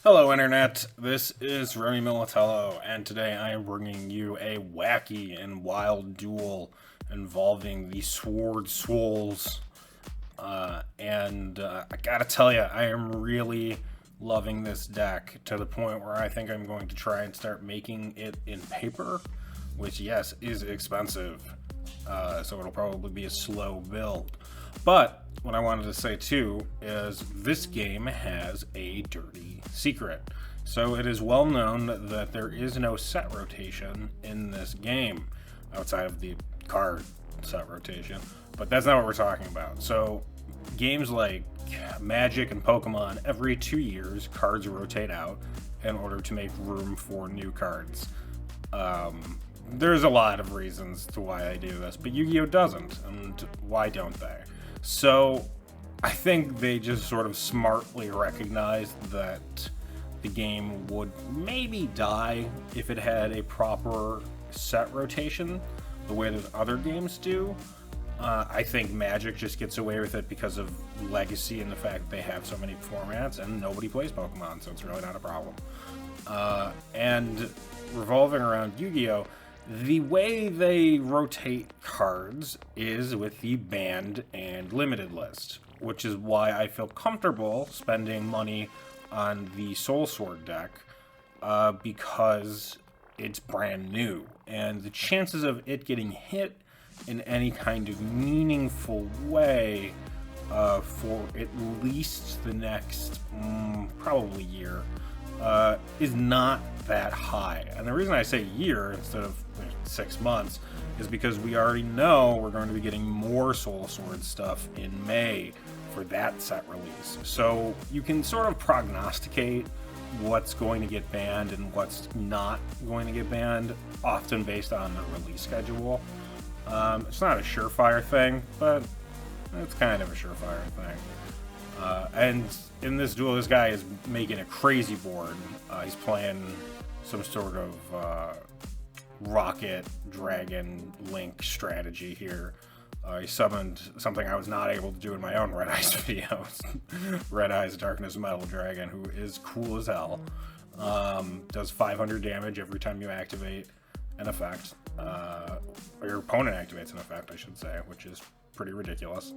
Hello, Internet. This is Remy Militello, and today I am bringing you a wacky and wild duel involving the SWORLs. I gotta tell you, I am really loving this deck to the point where I think I'm going to try and start making it in paper, which, yes, is expensive. So it'll probably be a slow build. But what I wanted to say too is this game has a dirty secret. So it is well known that there is no set rotation in this game outside of the card set rotation. But that's not what we're talking about. So games like Magic and Pokemon, every 2 years, cards rotate out in order to make room for new cards. There's a lot of reasons to why they do this, but Yu-Gi-Oh doesn't, and why don't they? So I think they just sort of smartly recognized that the game would maybe die if it had a proper set rotation, the way that other games do. I think Magic just gets away with it because of legacy and the fact that they have so many formats and nobody plays Pokemon, so it's really not a problem. And revolving around Yu-Gi-Oh, the way they rotate cards is with the banned and limited list, which is why I feel comfortable spending money on the Soul Sword deck, because it's brand new, and the chances of it getting hit in any kind of meaningful way for at least the next probably year is not that high. And the reason I say year instead of 6 months is because we already know we're going to be getting more Soul Sword stuff in May for that set release. So you can sort of prognosticate what's going to get banned and what's not going to get banned, often based on the release schedule. It's not a surefire thing, but it's kind of a surefire thing. And in this duel, this guy is making a crazy board. He's playing some sort of rocket, dragon, link strategy here. He summoned something I was not able to do in my own Red Eyes videos. Red Eyes Darkness Metal Dragon, who is cool as hell. Does 500 damage every time you activate an effect. Or your opponent activates an effect, I should say, which is pretty ridiculous.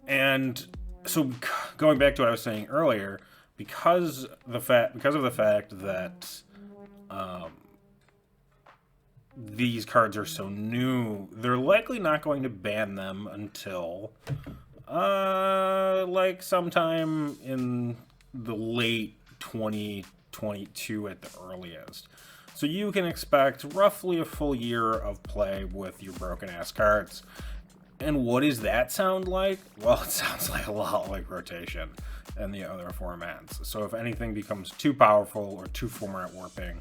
And so going back to what I was saying earlier, because of the fact that these cards are so new, they're likely not going to ban them until like sometime in the late 2022 at the earliest. So you can expect roughly a full year of play with your broken ass cards. And what does that sound like? Well, it sounds like a lot like rotation and the other formats. So if anything becomes too powerful or too format warping,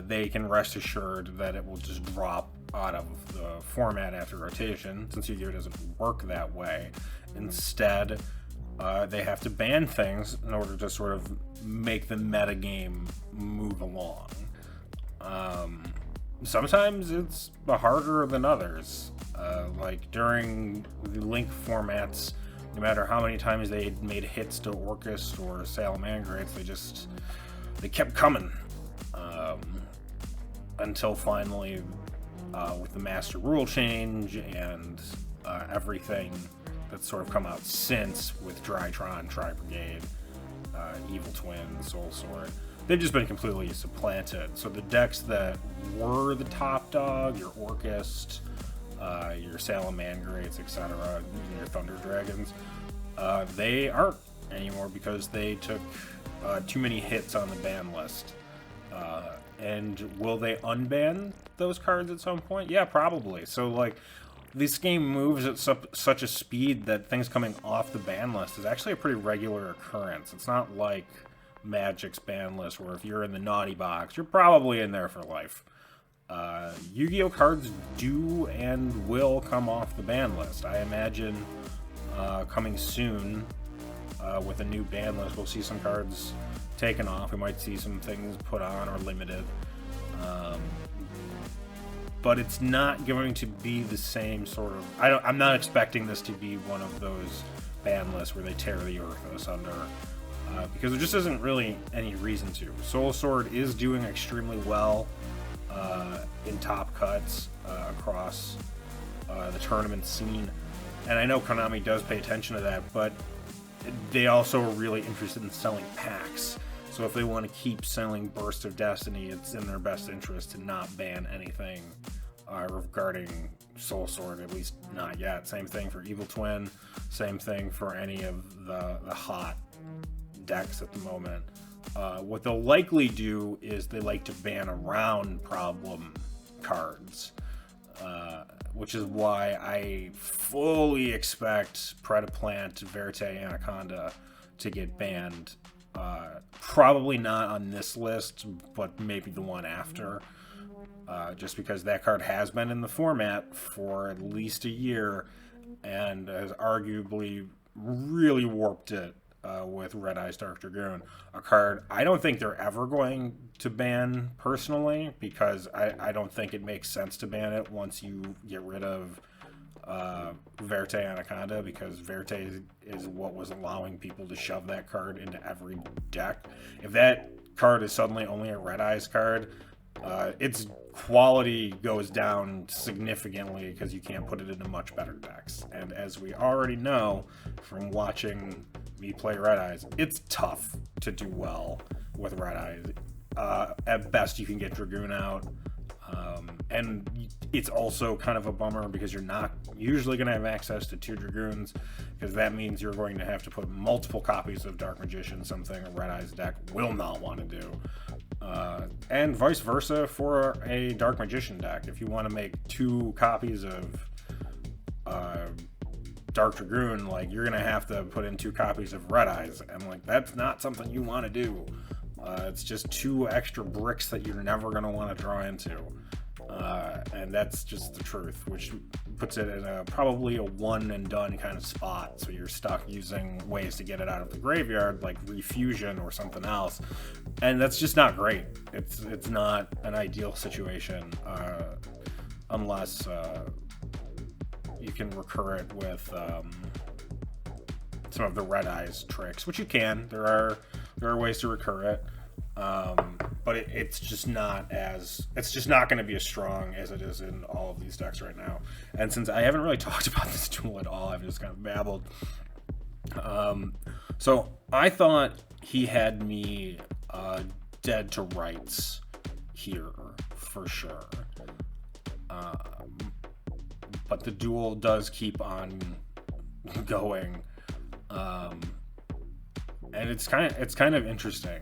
they can rest assured that it will just drop out of the format after rotation, since Yu-Gi-Oh doesn't work that way. Instead, they have to ban things in order to sort of make the metagame move along. Sometimes it's harder than others. Like during the Link formats, no matter how many times they made hits to Orcust or Salamangreats, they kept coming. Until finally, with the Master Rule change and everything that's sort of come out since with Drytron, Tri-Brigade, Evil Twin, Soul Sword, they've just been completely supplanted. So the decks that were the top dog, your Orcust, your Salamangreats, etc., your Thunder Dragons, they aren't anymore because they took too many hits on the ban list. And will they unban those cards at some point? Yeah, probably. So, like, this game moves at such a speed that things coming off the ban list is actually a pretty regular occurrence. It's not like Magic's ban list, where if you're in the naughty box, you're probably in there for life. Yu-Gi-Oh cards do and will come off the ban list. I imagine coming soon with a new ban list, we'll see some cards taken off. We might see some things put on or limited. But it's not going to be the same sort of... I'm not expecting this to be one of those ban list where they tear the earth asunder. Because there just isn't really any reason to. Soul Sword is doing extremely well in top cuts across the tournament scene. And I know Konami does pay attention to that, but they also are really interested in selling packs. So if they want to keep selling Burst of Destiny, it's in their best interest to not ban anything regarding Soul Sword, at least not yet. Same thing for Evil Twin, same thing for any of the hot decks at the moment. What they'll likely do is they like to ban around problem cards, which is why I fully expect Predaplant, Verte, Anaconda to get banned. Probably not on this list, but maybe the one after. Just because that card has been in the format for at least a year and has arguably really warped it with Red Eyes Dark Dragoon, a card I don't think they're ever going to ban personally, because I don't think it makes sense to ban it once you get rid of Verte Anaconda, because Verte is what was allowing people to shove that card into every deck. If that card is suddenly only a Red Eyes card, its quality goes down significantly because you can't put it into much better decks. And as we already know from watching me play Red Eyes, it's tough to do well with Red Eyes. At best, you can get Dragoon out. And it's also kind of a bummer because you're not usually going to have access to 2 Dragoons, because that means you're going to have to put multiple copies of Dark Magician, something a Red Eyes deck will not want to do. And vice versa for a Dark Magician deck. If you want to make 2 copies of Dark Dragoon, like, you're going to have to put in 2 copies of Red Eyes, and like, that's not something you want to do. It's just 2 extra bricks that you're never going to want to draw into. And that's just the truth, which puts it in probably a one and done kind of spot. So you're stuck using ways to get it out of the graveyard, like Refusion or something else. And that's just not great. It's not an ideal situation, unless you can recur it with some of the Red Eyes tricks, which you can. There are ways to recur it. But it's just not going to be as strong as it is in all of these decks right now. And since I haven't really talked about this tool at all, I've just kind of babbled. So I thought he had me dead to rights here for sure. But the duel does keep on going, and it's kind of interesting.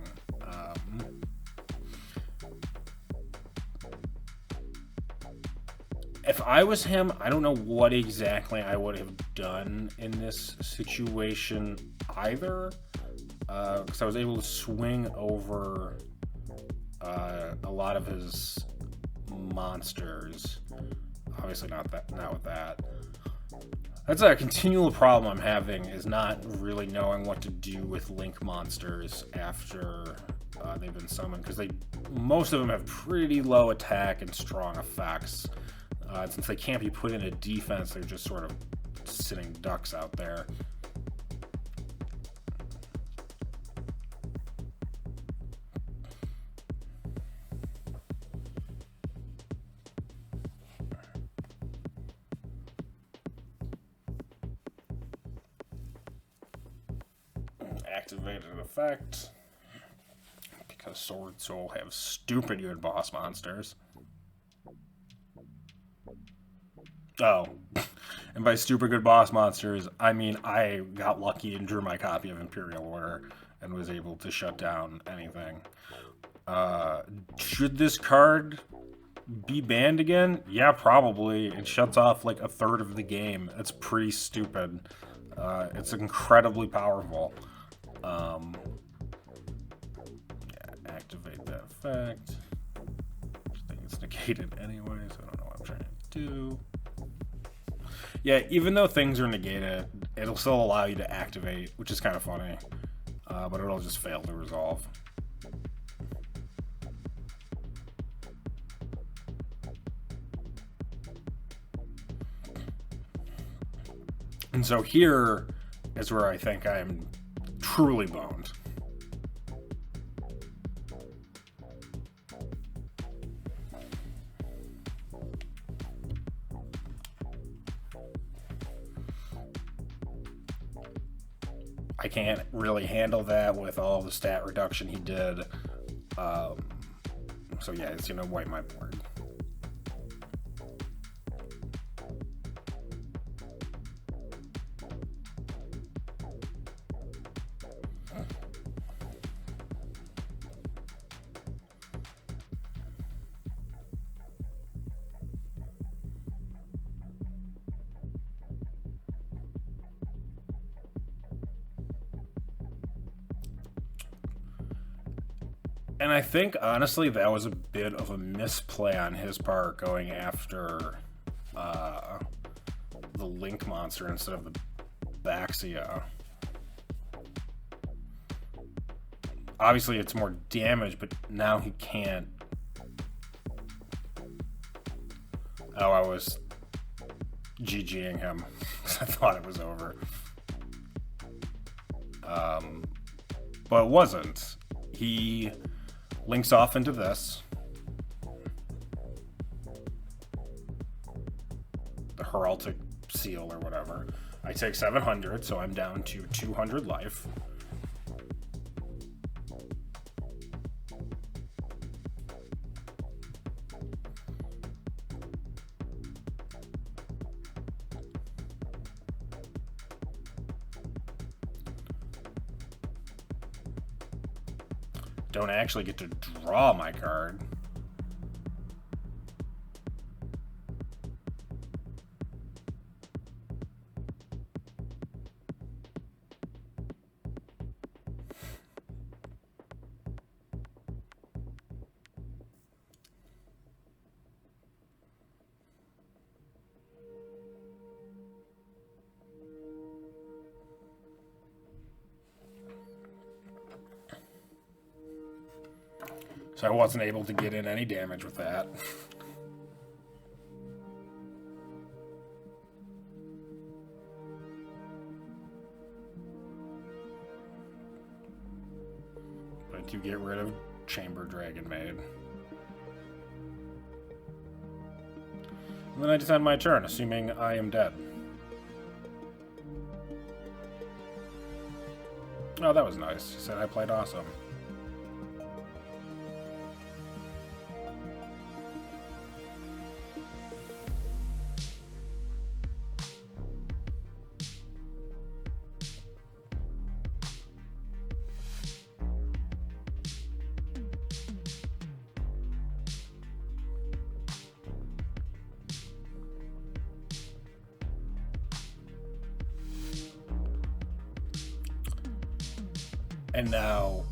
If I was him, I don't know what exactly I would have done in this situation either, because I was able to swing over a lot of his monsters. Obviously not with that. That's a continual problem I'm having, is not really knowing what to do with Link monsters after they've been summoned, because most of them have pretty low attack and strong effects. Since they can't be put in a defense, they're just sort of sitting ducks out there. Activated effect, because Sword Soul have stupid good boss monsters. Oh, and by stupid good boss monsters, I mean I got lucky and drew my copy of Imperial Order and was able to shut down anything. Should this card be banned again? Yeah, probably. It shuts off like a third of the game. It's pretty stupid. It's incredibly powerful. Yeah, activate that effect. I think it's negated anyway, so I don't know what I'm trying to do. Yeah, even though things are negated, it'll still allow you to activate, which is kind of funny. But it'll just fail to resolve. And so here, is where I think I'm truly boned. I can't really handle that with all the stat reduction he did. So yeah, it's gonna wipe my board. And I think, honestly, that was a bit of a misplay on his part, going after the Link monster instead of the Baxia. Obviously, it's more damage, but now he can't. Oh, I was GGing him because I thought it was over. But it wasn't. He links off into this. The Heraldic Seal or whatever. I take 700, so I'm down to 200 life. Don't actually get to draw my card. So I wasn't able to get in any damage with that. But you get rid of Chamber Dragon Maid. And then I just end my turn, assuming I am dead. Oh, that was nice. He said I played awesome. And now,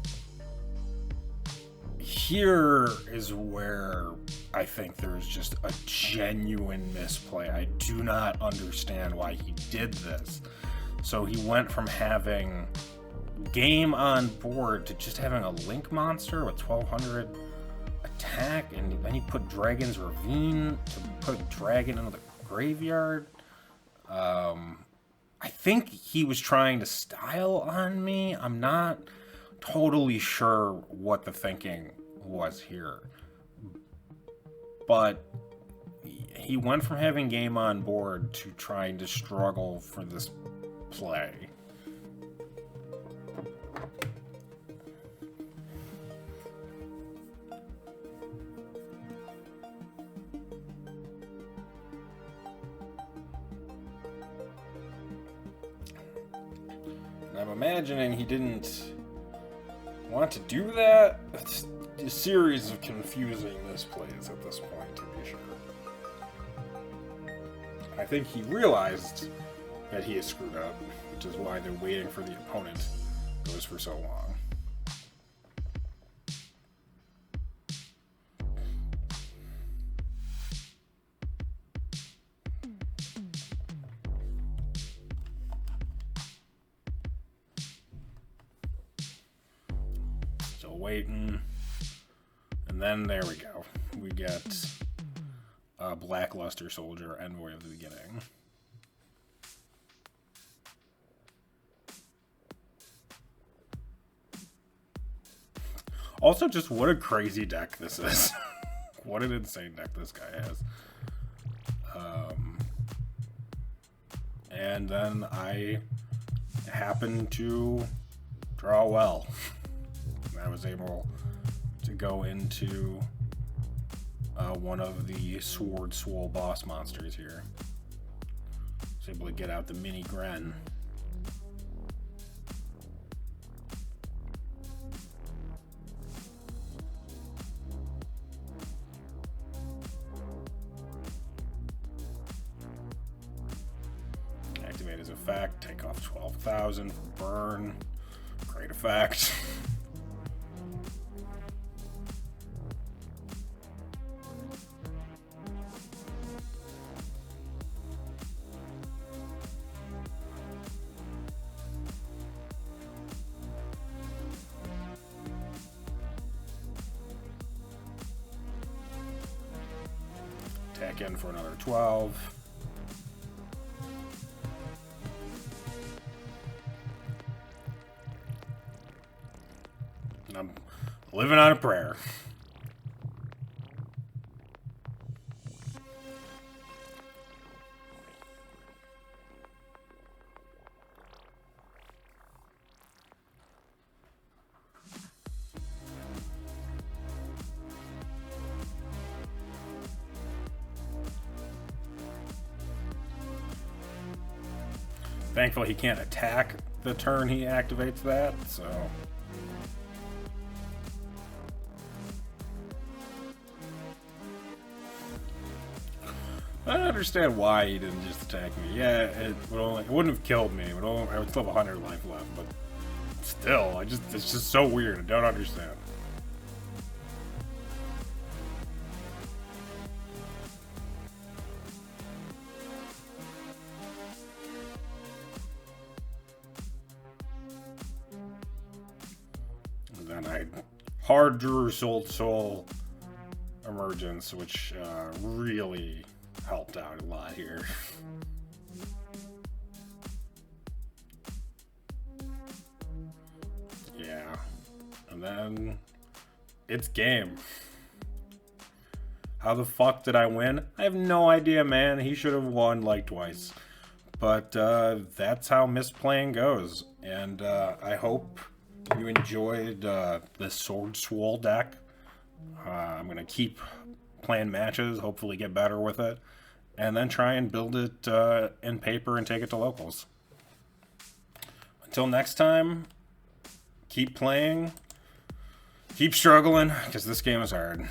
here is where I think there's just a genuine misplay. I do not understand why he did this. So he went from having game on board to just having a Link monster with 1200 attack, and then he put Dragon's Ravine to put a dragon into the graveyard. I think he was trying to style on me. I'm not totally sure what the thinking was here. But he went from having game on board to trying to struggle for this play. I'm imagining he didn't want to do that. It's a series of confusing misplays at this point, to be sure. I think he realized that he has screwed up, which is why they're waiting for the opponent goes for so long. Waiting, and then there we go. We get a Blackluster Soldier, Envoy of the Beginning. Also, just what a crazy deck this is. What an insane deck this guy has. And then I happened to draw well. I was able to go into one of the swordsoul boss monsters here. I was able to get out the mini Gren. Activate his effect, take off 12,000 for burn. Great effect. Attack in for another 12. And I'm living on a prayer. Thankfully, he can't attack the turn he activates that, so... I don't understand why he didn't just attack me. Yeah, it wouldn't have killed me. I would still have 100 life left, but still, it's just so weird. I don't understand. And then I hard drew swordsoul emergence, which really helped out a lot here. Yeah. And then it's game. How the fuck did I win? I have no idea, man. He should have won like twice. But that's how misplaying goes. And I hope you enjoyed the swordsoul deck. I'm going to keep playing matches, hopefully get better with it, and then try and build it in paper and take it to locals. Until next time, keep playing, keep struggling, because this game is hard.